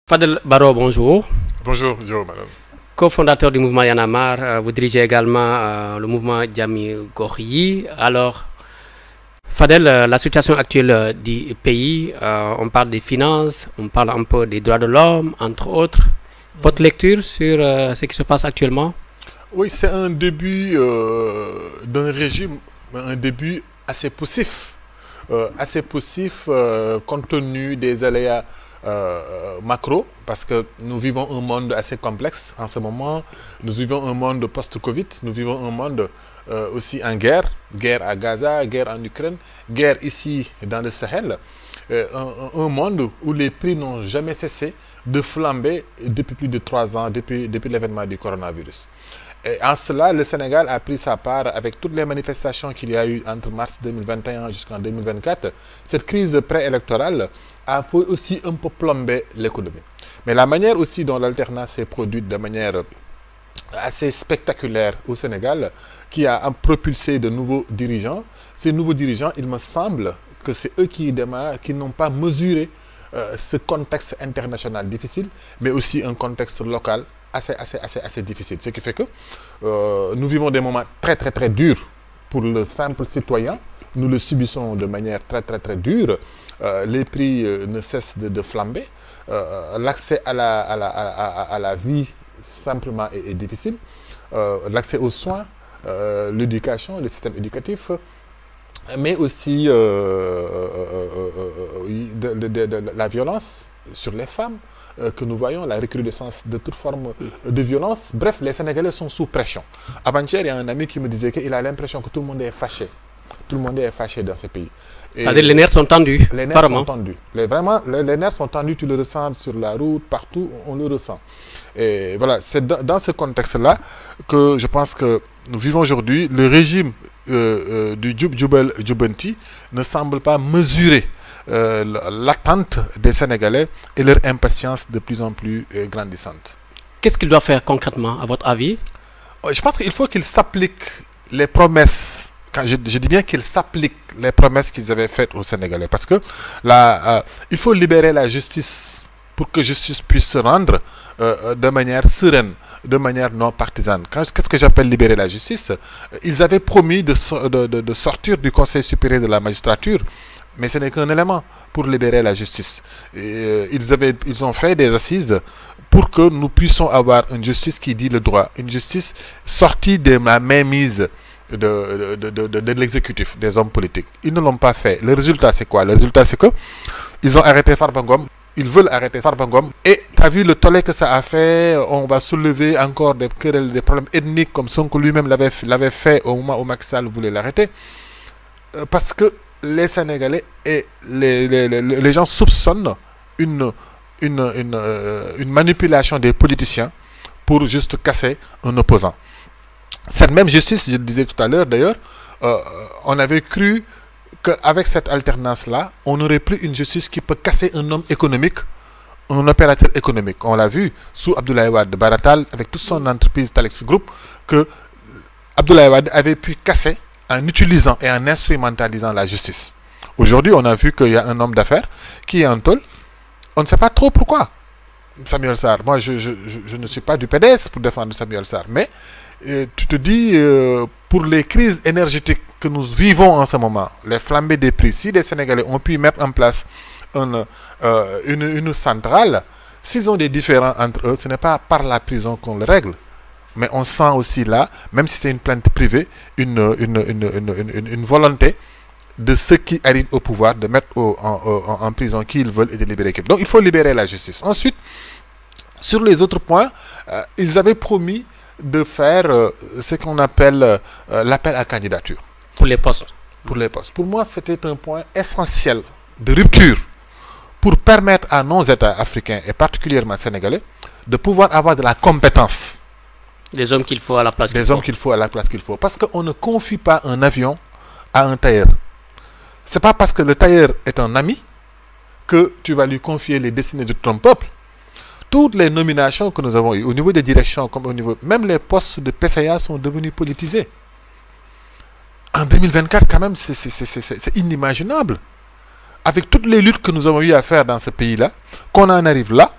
Fadel Barro, bonjour. Bonjour, madame. Co-fondateur du mouvement Y en a marre, vous dirigez également le mouvement Jami Gox. Alors, Fadel, la situation actuelle du pays, on parle des finances, on parle un peu des droits de l'homme, entre autres. Votre lecture sur ce qui se passe actuellement? Oui, c'est un début d'un régime, un début assez poussif. Compte tenu des aléas macro, parce que nous vivons un monde assez complexe en ce moment. Nous vivons un monde post-Covid, nous vivons un monde aussi en guerre, guerre à Gaza, guerre en Ukraine, guerre ici dans le Sahel. Un monde où les prix n'ont jamais cessé de flamber depuis plus de 3 ans, depuis l'événement du coronavirus. Et en cela, le Sénégal a pris sa part avec toutes les manifestations qu'il y a eu entre mars 2021 jusqu'en 2024. Cette crise préélectorale a fait aussi un peu plomber l'économie. Mais la manière aussi dont l'alternance s'est produite de manière assez spectaculaire au Sénégal, qui a propulsé de nouveaux dirigeants, ces nouveaux dirigeants, il me semble que c'est eux qui démarrent, qui n'ont pas mesuré ce contexte international difficile, mais aussi un contexte local assez difficile. Ce qui fait que nous vivons des moments très durs pour le simple citoyen. Nous le subissons de manière très dure. Les prix ne cessent de flamber. L'accès à la vie simplement est difficile. L'accès aux soins, l'éducation, le système éducatif, mais aussi la violence sur les femmes que nous voyons, la recrudescence de toute forme de violence. Bref, les Sénégalais sont sous pression. Avant-hier, il y a un ami qui me disait qu'il a l'impression que tout le monde est fâché. Tout le monde est fâché dans ce pays. C'est-à-dire les nerfs sont tendus. Les nerfs sont tendus. Vraiment, les nerfs sont tendus, tu le ressens sur la route, partout, on le ressent. Et voilà, c'est dans ce contexte-là que je pense que nous vivons aujourd'hui. Le régime du Jubanti ne semble pas mesurer l'attente des Sénégalais et leur impatience de plus en plus grandissante. Qu'est-ce qu'il doit faire concrètement, à votre avis? Je pense qu'il faut qu'ils s'appliquent les promesses. Quand je dis bien qu'ils s'appliquent les promesses qu'ils avaient faites aux Sénégalais. Parce que il faut libérer la justice pour que justice puisse se rendre de manière sereine, de manière non partisane. Qu'est-ce que j'appelle libérer la justice? Ils avaient promis de sortir du Conseil supérieur de la magistrature, mais ce n'est qu'un élément pour libérer la justice. Ils ont fait des assises pour que nous puissions avoir une justice qui dit le droit, une justice sortie de la mainmise de l'exécutif, des hommes politiques. Ils ne l'ont pas fait. Le résultat, c'est quoi? Le résultat, c'est que ils ont arrêté Farba Ngom. Ils veulent arrêter Farba Ngom. Et tu as vu le tollé que ça a fait? On va soulever encore des problèmes ethniques comme Sonko lui-même l'avait fait au moment où Macky Sall voulait l'arrêter. Parce que les Sénégalais et les gens soupçonnent une manipulation des politiciens pour juste casser un opposant. Cette même justice, je le disais tout à l'heure d'ailleurs, on avait cru qu'avec cette alternance-là, on n'aurait plus une justice qui peut casser un homme économique, un opérateur économique. On l'a vu sous Abdoulaye Wade Baratal, avec toute son entreprise Talex Group, que Abdoulaye Wade avait pu casser en utilisant et en instrumentalisant la justice. Aujourd'hui, on a vu qu'il y a un homme d'affaires qui est en tôle. On ne sait pas trop pourquoi. Samuel Sarr, moi je ne suis pas du PDS pour défendre Samuel Sarr, mais tu te dis, pour les crises énergétiques que nous vivons en ce moment, les flambées des prix, si les Sénégalais ont pu mettre en place une centrale, s'ils ont des différends entre eux, ce n'est pas par la prison qu'on le règle. Mais on sent aussi là, même si c'est une plainte privée, une volonté de ceux qui arrivent au pouvoir de mettre en prison qui ils veulent et de libérer quelqu'un. Donc il faut libérer la justice. Ensuite, sur les autres points, ils avaient promis de faire ce qu'on appelle l'appel à candidature. Pour les postes. Pour les postes. Pour moi, c'était un point essentiel de rupture pour permettre à nos États africains et particulièrement sénégalais de pouvoir avoir de la compétence. Des hommes qu'il faut à la place qu'il faut. Des hommes qu'il faut à la place qu'il faut. Parce qu'on ne confie pas un avion à un tailleur. Ce n'est pas parce que le tailleur est un ami que tu vas lui confier les destinées de ton peuple. Toutes les nominations que nous avons eues, au niveau des directions, comme au niveau... Même les postes de PCA sont devenus politisés. En 2024, quand même, c'est inimaginable. Avec toutes les luttes que nous avons eu à faire dans ce pays-là, qu'on en arrive là,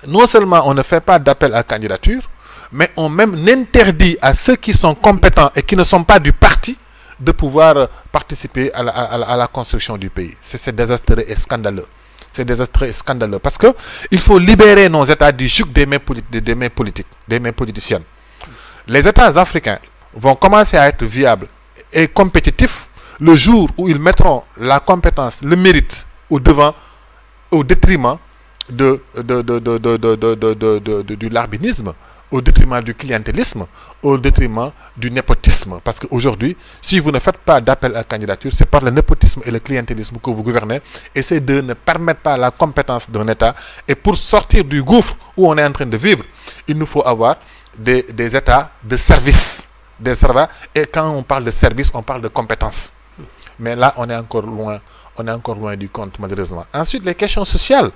non seulement on ne fait pas d'appel à candidature, mais on même interdit à ceux qui sont compétents et qui ne sont pas du parti de pouvoir participer à la construction du pays. C'est désastreux et scandaleux. C'est désastreux et scandaleux parce que il faut libérer nos États du joug des mains politiques, des mains politiciennes. Les États africains vont commencer à être viables et compétitifs le jour où ils mettront la compétence, le mérite au devant, au détriment du larbinisme, au détriment du clientélisme, au détriment du népotisme. Parce qu'aujourd'hui, si vous ne faites pas d'appel à candidature, c'est par le népotisme et le clientélisme que vous gouvernez. Et ces deux ne permettent pas la compétence d'un État. Et pour sortir du gouffre où on est en train de vivre, il nous faut avoir des États de service. Des servants. Et quand on parle de service, on parle de compétence. Mais là, on est encore loin du compte, malheureusement. Ensuite, les questions sociales.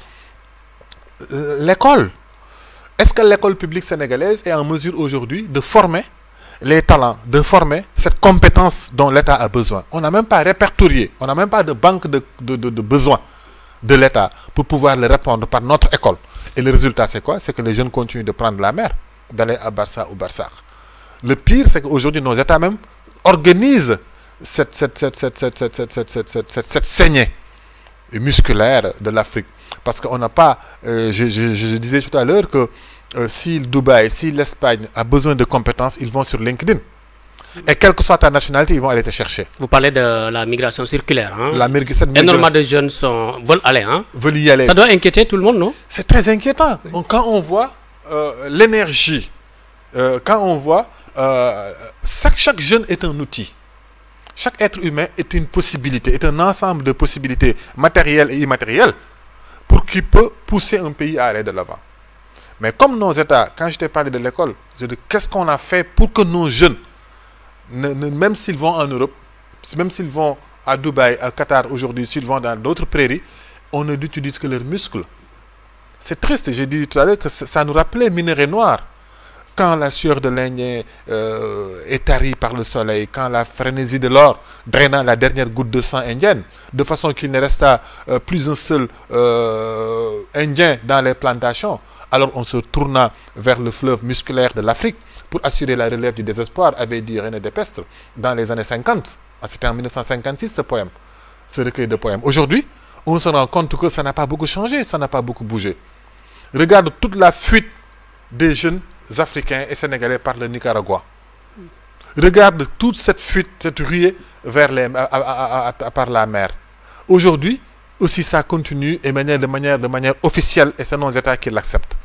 L'école. Est-ce que l'école publique sénégalaise est en mesure aujourd'hui de former les talents, de former cette compétence dont l'État a besoin? On n'a même pas répertorié, on n'a même pas de banque de besoins de l'État pour pouvoir les répondre par notre école. Et le résultat, c'est quoi? C'est que les jeunes continuent de prendre la mer, d'aller à Barça ou Barsakh. Le pire, c'est qu'aujourd'hui, nos États même organisent cette saignée musculaire de l'Afrique. Parce qu'on n'a pas, je disais tout à l'heure que si le Dubaï, si l'Espagne a besoin de compétences, ils vont sur LinkedIn. Et quelle que soit ta nationalité, ils vont aller te chercher. Vous parlez de la migration circulaire. Hein? Énormément de jeunes veulent aller. Hein? Veulent y aller. Ça doit inquiéter tout le monde, non? C'est très inquiétant. Oui. Quand on voit l'énergie, quand on voit chaque jeune est un outil. Chaque être humain est une possibilité, est un ensemble de possibilités matérielles et immatérielles pour qu'il peut pousser un pays à aller de l'avant. Mais comme nos États, quand je t'ai parlé de l'école, je dis qu'est-ce qu'on a fait pour que nos jeunes, même s'ils vont en Europe, même s'ils vont à Dubaï, à Qatar aujourd'hui, s'ils vont dans d'autres prairies, on ne n'utilise que leurs muscles. C'est triste, j'ai dit tout à l'heure que ça nous rappelait minerai noir. Quand la sueur de l'Indien est tarie par le soleil, quand la frénésie de l'or drainant la dernière goutte de sang indienne, de façon qu'il ne resta plus un seul Indien dans les plantations, alors on se tourna vers le fleuve musculaire de l'Afrique pour assurer la relève du désespoir, avait dit René Despestre dans les années 50. C'était en 1956 ce poème, ce recueil de poèmes. Aujourd'hui, on se rend compte que ça n'a pas beaucoup changé, ça n'a pas beaucoup bougé. Regarde toute la fuite des jeunes africains et sénégalais par le Nicaragua. Regarde toute cette fuite, cette ruée vers par la mer. Aujourd'hui, aussi ça continue et de manière officielle et c'est nos États qui l'acceptent.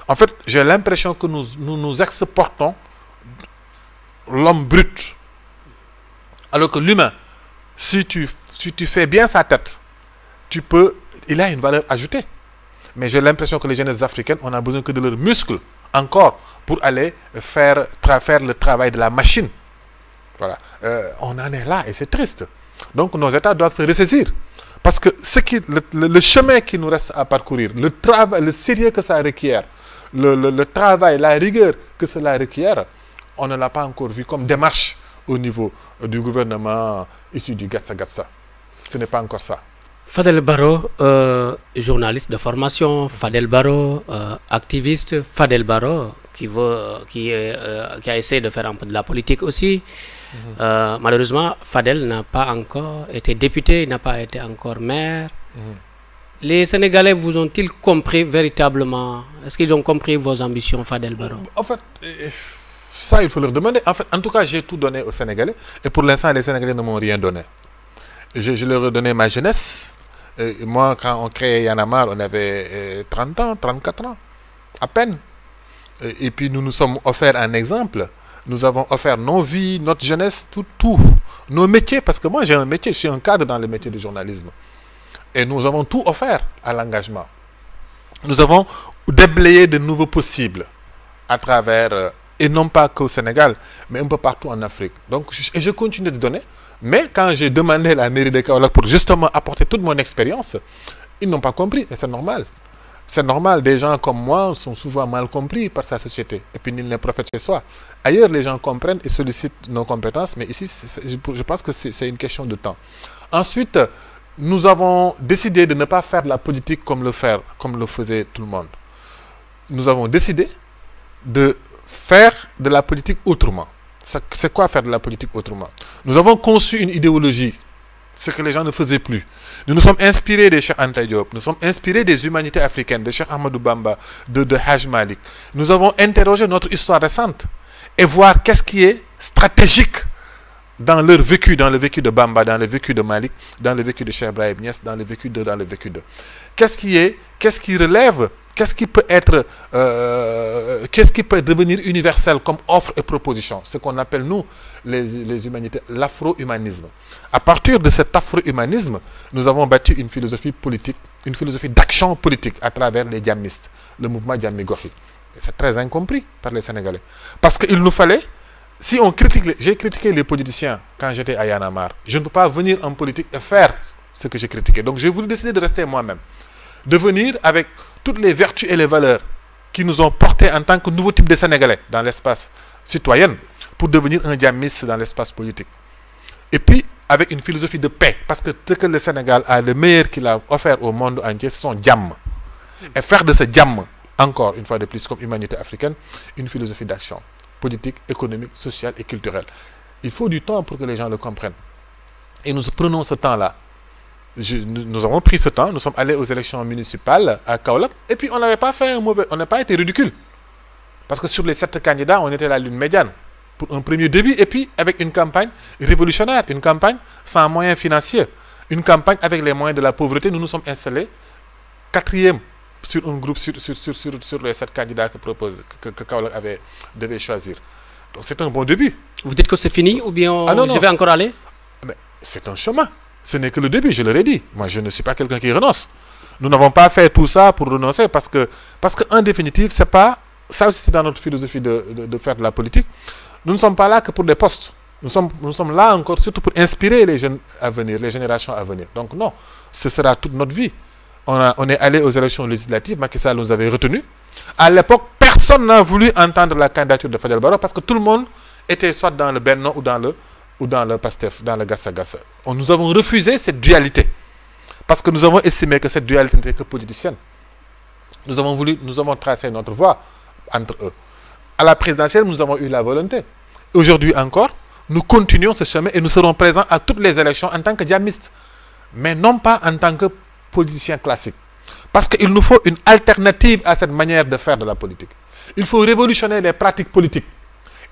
En fait, j'ai l'impression que nous exportons l'homme brut. Alors que l'humain, si tu fais bien sa tête, il a une valeur ajoutée. Mais j'ai l'impression que les jeunes africaines, on a besoin que de leurs muscles encore pour aller faire le travail de la machine. Voilà. On en est là et c'est triste. Donc nos États doivent se ressaisir. Parce que le chemin qui nous reste à parcourir, le travail, le sérieux que ça requiert, le travail, la rigueur que cela requiert, on ne l'a pas encore vu comme démarche au niveau du gouvernement issu du Gatsa. Ce n'est pas encore ça. Fadel Barro, journaliste de formation, Fadel Barro, activiste, Fadel Barro, qui a essayé de faire un peu de la politique aussi. Malheureusement, Fadel n'a pas encore été député, il n'a pas été encore maire. Les Sénégalais vous ont-ils compris véritablement? Est-ce qu'ils ont compris vos ambitions, Fadel Barro? En fait, ça, il faut leur demander. En tout cas, j'ai tout donné aux Sénégalais. Et pour l'instant, les Sénégalais ne m'ont rien donné. Je leur ai donné ma jeunesse. Et moi, quand on créait Y'en a marre, on avait 30 ans, 34 ans, à peine. Et puis, nous nous sommes offerts un exemple. Nous avons offert nos vies, notre jeunesse, tout. Nos métiers, parce que moi, j'ai un métier, je suis un cadre dans le métier du journalisme. Et nous avons tout offert à l'engagement. Nous avons déblayé de nouveaux possibles à travers, et non pas qu'au Sénégal, mais un peu partout en Afrique. Donc, je continue de donner. Mais quand j'ai demandé à la mairie de Kaolack pour justement apporter toute mon expérience, ils n'ont pas compris, et c'est normal. C'est normal, des gens comme moi sont souvent mal compris par sa société. Et puis, nul n'est prophète chez soi. Ailleurs, les gens comprennent et sollicitent nos compétences, mais ici, je pense que c'est une question de temps. Ensuite, nous avons décidé de ne pas faire de la politique comme le faisait tout le monde. nous avons décidé de faire de la politique autrement. C'est quoi faire de la politique autrement? Nous avons conçu une idéologie, ce que les gens ne faisaient plus. Nous nous sommes inspirés des Cheikh Anta Diop, nous sommes inspirés des humanités africaines, de Cheikh Ahmadou Bamba, de Haj Malik. Nous avons interrogé notre histoire récente et voir qu'est-ce qui est stratégique dans leur vécu, dans le vécu de Bamba, dans le vécu de Malik, dans le vécu de Cheikh Ibrahim Niass, dans le vécu de... Qu'est-ce qui relève, qu'est-ce qui peut être, qu'est-ce qui peut devenir universel comme offre et proposition, ce qu'on appelle, nous, les humanités, l'afro-humanisme. À partir de cet afro-humanisme, nous avons bâti une philosophie politique, une philosophie d'action politique à travers les djammistes, le mouvement Djammi Gox yi. C'est très incompris par les Sénégalais. Parce qu'il nous fallait, si on critique, j'ai critiqué les politiciens quand j'étais à Y'en a marre. Je ne peux pas venir en politique et faire ce que j'ai critiqué. Donc j'ai voulu décider de rester moi-même. De venir avec toutes les vertus et les valeurs qui nous ont portés en tant que nouveau type de Sénégalais dans l'espace citoyen pour devenir un djamiste dans l'espace politique. Et puis avec une philosophie de paix. Parce que ce que le Sénégal a, le meilleur qu'il a offert au monde entier, ce sont djam. Et faire de ce djam, encore une fois de plus, comme humanité africaine, une philosophie d'action politique, économique, sociale et culturelle. Il faut du temps pour que les gens le comprennent. Et nous prenons ce temps-là. Nous avons pris ce temps, nous sommes allés aux élections municipales à Kaolack, et puis on n'avait pas fait un mauvais, on n'a pas été ridicule. Parce que sur les 7 candidats, on était la lune médiane pour un premier début, et puis avec une campagne révolutionnaire, une campagne sans moyens financiers, une campagne avec les moyens de la pauvreté. Nous nous sommes installés 4e sur un groupe sur les 7 candidats que Kaolack devait choisir. Donc c'est un bon début. Vous dites que c'est fini ou bien je vais encore aller? Mais c'est un chemin. Ce n'est que le début, je leur ai dit. Moi, je ne suis pas quelqu'un qui renonce. Nous n'avons pas fait tout ça pour renoncer parce que en définitive, c'est pas... Ça aussi, c'est dans notre philosophie de faire de la politique. Nous ne sommes pas là que pour des postes. Nous sommes là encore surtout pour inspirer les jeunes à venir, les générations à venir. Donc non, ce sera toute notre vie. On est allé aux élections législatives, Macky Sall nous avait retenus. À l'époque, personne n'a voulu entendre la candidature de Fadel Barro parce que tout le monde était soit dans le Benno ou dans le PASTEF, dans le Gassa Gassa. Nous avons refusé cette dualité. Parce que nous avons estimé que cette dualité n'était que politicienne. Nous avons tracé notre voie entre eux. À la présidentielle, nous avons eu la volonté. Aujourd'hui encore, nous continuons ce chemin et nous serons présents à toutes les élections en tant que djamistes. Mais non pas en tant que politiciens classiques. Parce qu'il nous faut une alternative à cette manière de faire de la politique. Il faut révolutionner les pratiques politiques.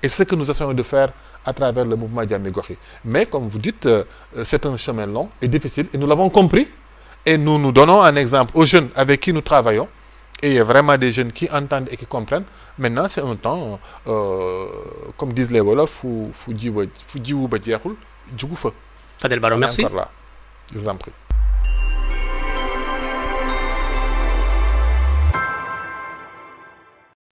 Et c'est ce que nous essayons de faire à travers le mouvement Djammi Gox yi. Mais comme vous dites, c'est un chemin long et difficile. Et nous l'avons compris. Et nous donnons un exemple aux jeunes avec qui nous travaillons. Et il y a vraiment des jeunes qui entendent et qui comprennent. Maintenant, c'est un temps, comme disent les Wolofs, Fadel Barro, merci. Là. Je vous en prie.